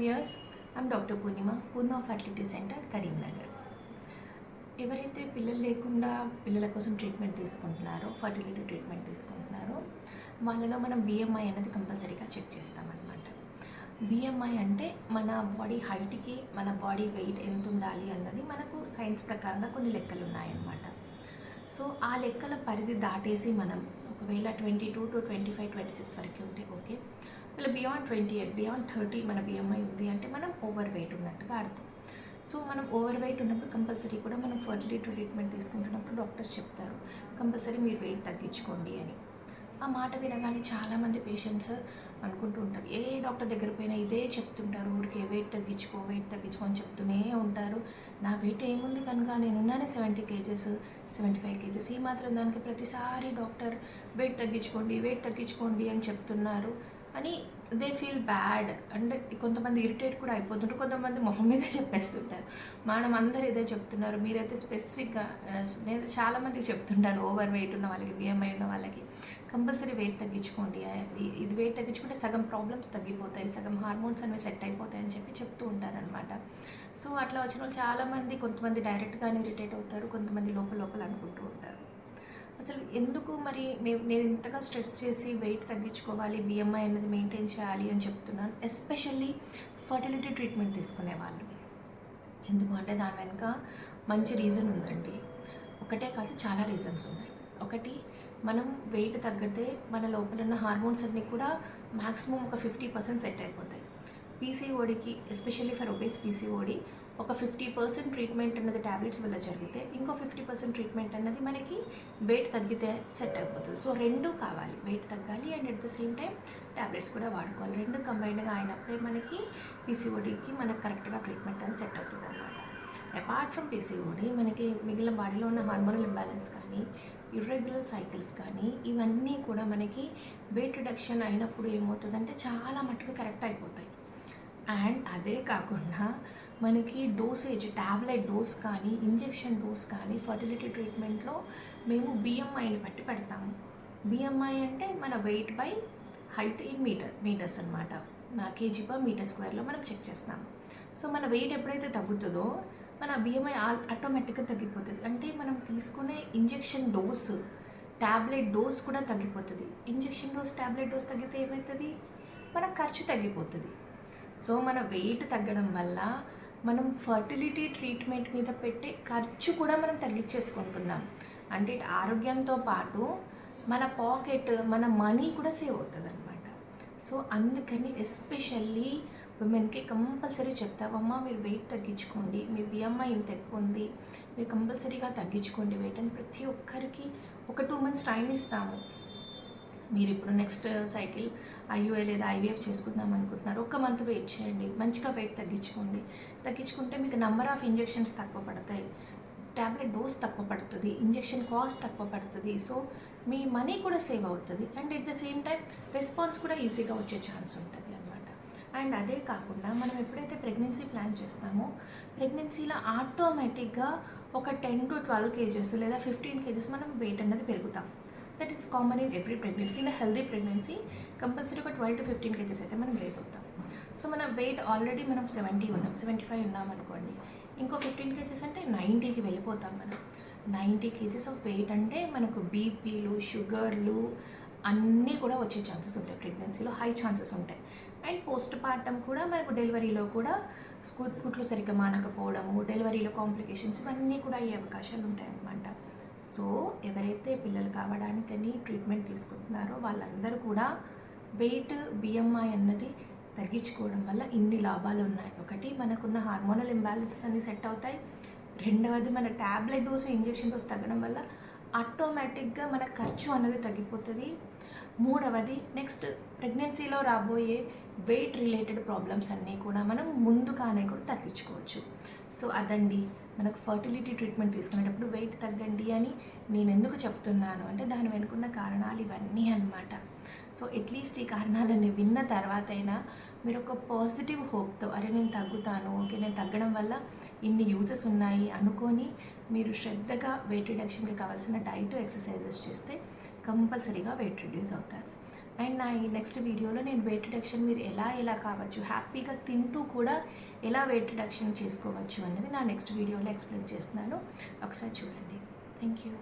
Viewers, I'm doctor Purnima fertility centre Karimnagar. ఎవరైతే పిల్లలు లేకుండా పిల్లల కోసం ట్రీట్మెంట్ తీసుకుంటున్నారో, ఫర్టిలిటీ ట్రీట్మెంట్ తీసుకుంటున్నారో, వాళ్ళలో మనం బిఎంఐ అనేది కంపల్సరీగా చెక్ చేస్తామన్నమాట. బిఎంఐ అంటే మన బాడీ హైట్కి మన బాడీ వెయిట్ ఎంత ఉండాలి అన్నది మనకు సైన్స్ ప్రకారంగా కొన్ని లెక్కలు ఉన్నాయన్నమాట. సో ఆ లెక్కల పరిధి దాటేసి మనం ఒకవేళ 22 to 25, 26 వరకు ఉంటే ఓకే. ఇలా బియాండ్ 28, బియాండ్ 30 మన బిఎంఐ ఉంది అంటే మనం ఓవర్ వెయిట్ ఉన్నట్టుగా అర్థం. సో మనం ఓవర్ వెయిట్ ఉన్నప్పుడు కంపల్సరీ కూడా మనం ఫర్టిలిటీ ట్రీట్మెంట్ తీసుకుంటున్నప్పుడు డాక్టర్స్ చెప్తారు కంపల్సరీ మీరు వెయిట్ తగ్గించుకోండి అని. ఆ మాట వినగానే చాలామంది పేషెంట్స్ అనుకుంటూ ఉంటారు, ఏ డాక్టర్ దగ్గర పోయినా ఇదే చెప్తుంటారు, ఊరికే వెయిట్ తగ్గించుకో అని చెప్తూనే ఉంటారు. నా వెయిట్ ఏముంది కనుక నేనున్నానే 70 kgs, 75 kgs, ఈ మాత్రం దానికి ప్రతిసారి డాక్టర్ వెయిట్ తగ్గించుకోండి అని చెప్తున్నారు అని దే ఫీల్ బ్యాడ్. అంటే కొంతమంది ఇరిటేట్ కూడా అయిపోతుంటారు, కొంతమంది మొహం మీదే చెప్పేస్తుంటారు, మేడం అందరూ ఇదే చెప్తున్నారు, మీరైతే స్పెసిఫిక్గా. నేను చాలామందికి చెప్తుంటాను, ఓవర్ వెయిట్ ఉన్న వాళ్ళకి, బిఎంఐ ఉన్న వాళ్ళకి కంపల్సరీ వెయిట్ తగ్గించుకోండి, ఇది వెయిట్ తగ్గించుకుంటే సగం ప్రాబ్లమ్స్ తగ్గిపోతాయి, సగం హార్మోన్స్ అనేవి సెట్ అయిపోతాయి అని చెప్తూ ఉంటారనమాట. సో అట్లా వచ్చిన వాళ్ళు చాలామంది, కొంతమంది డైరెక్ట్గానే ఇరిటేట్ అవుతారు, కొంతమంది లోపల అనుకుంటూ ఉంటారు. అసలు ఎందుకు మరి నేను ఇంతగా స్ట్రెస్ చేసి వెయిట్ తగ్గించుకోవాలి, బిఎంఐ అనేది మెయింటైన్ చేయాలి అని చెప్తున్నాను, ఎస్పెషల్లీ ఫర్టిలిటీ ట్రీట్మెంట్ తీసుకునే వాళ్ళు. ఎందుకు అంటే దాని వెనుక మంచి రీజన్ ఉందండి. ఒకటే కాదు, చాలా రీజన్స్ ఉన్నాయి. ఒకటి, మనం వెయిట్ తగ్గితే మన లోపల ఉన్న హార్మోన్స్ అన్నీ కూడా మ్యాక్సిమం ఒక 50% సెట్ అయిపోతాయి. పీసీఓడికి, ఎస్పెషల్లీ ఫర్ ఒబేస్ పీసీఓడి, ఒక 50% ట్రీట్మెంట్ అన్నది ట్యాబ్లెట్స్ వల్ల జరిగితే, ఇంకో 50% ట్రీట్మెంట్ అన్నది మనకి వెయిట్ తగ్గితే సెట్ అయిపోతుంది. సో రెండు కావాలి, వెయిట్ తగ్గాలి and at the same time tablets కూడా వాడుకోవాలి. రెండు కంబైన్డ్గా అయినప్పుడే మనకి పీసీఓడికి మనకు కరెక్ట్గా ట్రీట్మెంట్ అనేది సెట్ అవుతుంది అనమాట. అపార్ట్ ఫ్రమ్ పీసీఓడి, మనకి మిగిలిన బాడీలో ఉన్న హార్మోనల్ ఇంబ్యాలెన్స్ కానీ, ఇర్రెగ్యులర్ సైకిల్స్ కానీ, ఇవన్నీ కూడా మనకి వెయిట్ రిడక్షన్ అయినప్పుడు ఏమవుతుందంటే చాలా మట్టుకు కరెక్ట్ అయిపోతాయి. అండ్ అదే కాకుండా మనకి డోసేజ్, ట్యాబ్లెట్ డోస్ కానీ, ఇంజెక్షన్ డోస్ కానీ ఫర్టిలిటీ ట్రీట్మెంట్లో మేము బిఎంఐని బట్టి పెడతాము. బిఎంఐ అంటే మన weight by height in meters అనమాట, kg/m²లో మనం చెక్ చేస్తాము. సో మన వెయిట్ ఎప్పుడైతే తగ్గుతుందో మన బిఎంఐ ఆటోమేటిక్గా తగ్గిపోతుంది. అంటే మనం తీసుకునే ఇంజెక్షన్ డోస్, ట్యాబ్లెట్ డోస్ కూడా తగ్గిపోతుంది. ఇంజెక్షన్ డోస్, ట్యాబ్లెట్ డోస్ తగ్గితే ఏమవుతుంది, మన ఖర్చు తగ్గిపోతుంది. సో మన వెయిట్ తగ్గడం వల్ల మనం ఫర్టిలిటీ ట్రీట్మెంట్ మీద పెట్టే ఖర్చు కూడా మనం తగ్గించేసుకుంటున్నాం. అంటే ఆరోగ్యంతో పాటు మన పాకెట్, మన మనీ కూడా సేవ్ అవుతుంది అనమాట. సో అందుకని ఎస్పెషల్లీ విమెన్కి కంపల్సరీ చెప్తావమ్మా, మీరు వెయిట్ తగ్గించుకోండి, మీ బిఎంఐ ఇంత ఎక్కువ ఉంది, మీరు కంపల్సరీగా తగ్గించుకోండి వెయిట్ అని ప్రతి ఒక్కరికి ఒక 2 months టైం ఇస్తాము. మీరు ఇప్పుడు నెక్స్ట్ సైకిల్ ఐయుఐ లేదా ఐవీఎఫ్ చేసుకుందాం అనుకుంటున్నారు, 1 month వెయిట్ చేయండి, మంచిగా వెయిట్ తగ్గించుకుంటే మీకు నెంబర్ ఆఫ్ ఇంజెక్షన్స్ తక్కువ పడతాయి, ట్యాబ్లెట్ డోస్ తక్కువ పడుతుంది, ఇంజెక్షన్ కాస్ట్ తక్కువ పడుతుంది. సో మీ మనీ కూడా సేవ్ అవుతుంది and at the same time response కూడా ఈజీగా వచ్చే ఛాన్స్ ఉంటుంది అనమాట. అండ్ అదే కాకుండా మనం ఎప్పుడైతే ప్రెగ్నెన్సీ ప్లాన్ చేస్తామో, ప్రెగ్నెన్సీలో ఆటోమేటిక్గా ఒక 10 to 12 kgs లేదా 15 kgs మనం వెయిట్ అనేది పెరుగుతాం. That is common in every pregnancy. In healthy pregnancy compulsory ఒక 12 to 15 kgs అయితే మనం రేజ్ అవుతాం. సో మన వెయిట్ ఆల్రెడీ మనం 70 ఉన్నాం, 75 ఉన్నాం అనుకోండి, ఇంకో 15 kgs అంటే 90కి వెళ్ళిపోతాం మనం. 90 kgs ఆఫ్ వెయిట్ అంటే మనకు బీపీలు, షుగర్లు అన్నీ కూడా వచ్చే ఛాన్సెస్ ఉంటాయి. ప్రెగ్నెన్సీలో హై ఛాన్సెస్ ఉంటాయి. అండ్ పోస్ట్ పార్టమ్ కూడా మనకు డెలివరీలో కూడా కుట్లు సరిగ్గా మానకపోవడము, డెలివరీలో కాంప్లికేషన్స్, ఇవన్నీ కూడా అయ్యే అవకాశాలు ఉంటాయి అన్నమాట. సో ఎవరైతే పిల్లలు కావడానికని ట్రీట్మెంట్ తీసుకుంటున్నారో వాళ్ళందరూ కూడా వెయిట్, బిఎంఐ అన్నది తగ్గించుకోవడం వల్ల ఇన్ని లాభాలు ఉన్నాయి. ఒకటి, మనకున్న హార్మోనల్ ఇంబ్యాలెన్సెస్ అన్ని సెట్ అవుతాయి. రెండవది, మన ట్యాబ్లెట్ డోసు, ఇంజెక్షన్ డోస్ తగ్గడం వల్ల ఆటోమేటిక్గా మన ఖర్చు అన్నది తగ్గిపోతుంది. మూడవది, నెక్స్ట్ ప్రెగ్నెన్సీలో రాబోయే వెయిట్ రిలేటెడ్ ప్రాబ్లమ్స్ అన్నీ కూడా మనం ముందుగానే కూడా తగ్గించుకోవచ్చు. సో అదండి, మనకు ఫర్టిలిటీ ట్రీట్మెంట్ తీసుకునేటప్పుడు వెయిట్ తగ్గండి అని నేను ఎందుకు చెప్తున్నాను అంటే దాని వెనుకున్న కారణాలు ఇవన్నీ అన్నమాట. సో అట్లీస్ట్ ఈ కారణాలన్నీ విన్న తర్వాత అయినా మీరు ఒక పాజిటివ్ హోప్తో, అరే నేను తగ్గుతాను, ఓకే నేను తగ్గడం వల్ల ఇన్ని యూజెస్ ఉన్నాయి అనుకొని మీరు శ్రద్ధగా వెయిట్ రిడక్షన్కి కావాల్సిన డైట్, ఎక్సర్సైజెస్ చేస్తే కంపల్సరీగా వెయిట్ రిడ్యూస్ అవుతారు. అండ్ నా ఈ నెక్స్ట్ వీడియోలో నేను వెయిట్ రిడక్షన్ మీరు ఎలా కావచ్చు, హ్యాపీగా తింటూ కూడా ఎలా వెయిట్ రిడక్షన్ చేసుకోవచ్చు అనేది నా నెక్స్ట్ వీడియోలో ఎక్స్ప్లెయిన్ చేస్తున్నాను. ఒకసారి చూడండి. Thank you.